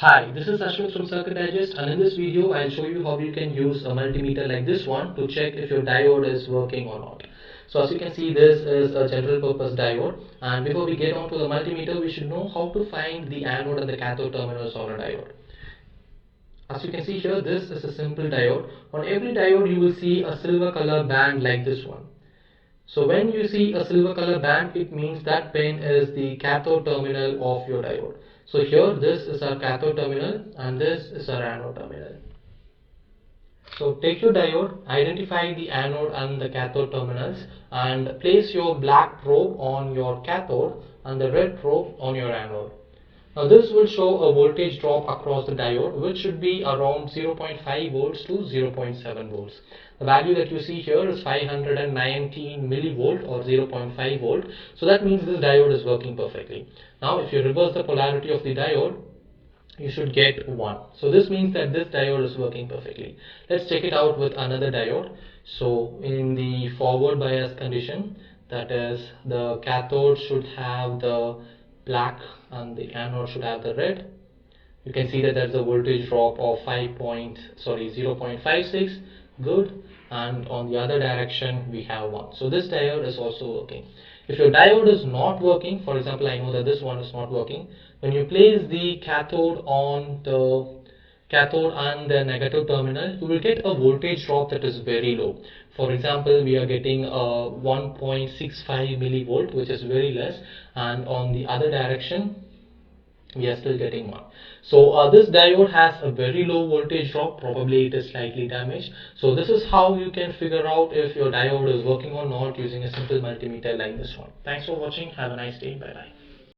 Hi, this is Ashwin from CircuitDigest, and in this video I'll show you how you can use a multimeter like this one to check if your diode is working or not. So as you can see, this is a general purpose diode, and before we get on to the multimeter, we should know how to find the anode and the cathode terminals on a diode. As you can see here, this is a simple diode. On every diode you will see a silver color band like this one. So when you see a silver color band, it means that pin is the cathode terminal of your diode. So here this is our cathode terminal and this is our anode terminal. So take your diode, identify the anode and the cathode terminals, and place your black probe on your cathode and the red probe on your anode. Now this will show a voltage drop across the diode, which should be around 0.5 volts to 0.7 volts. The value that you see here is 519 millivolt or 0.5 volt. So that means this diode is working perfectly. Now if you reverse the polarity of the diode, you should get 1. So this means that this diode is working perfectly. Let's check it out with another diode. So in the forward bias condition, that is, the cathode should have the black and the anode should have the red. You can see that there's a voltage drop of 0.56. Good. And on the other direction we have 1. So this diode is also working. If your diode is not working, for example, I know that this one is not working, when you place the cathode on the cathode and the negative terminal, you will get a voltage drop that is very low. For example, we are getting a 1.65 millivolt, which is very less, and on the other direction we are still getting 1. So this diode has a very low voltage drop, probably it is slightly damaged. So this is how you can figure out if your diode is working or not using a simple multimeter like this one. Thanks for watching, have a nice day, bye bye.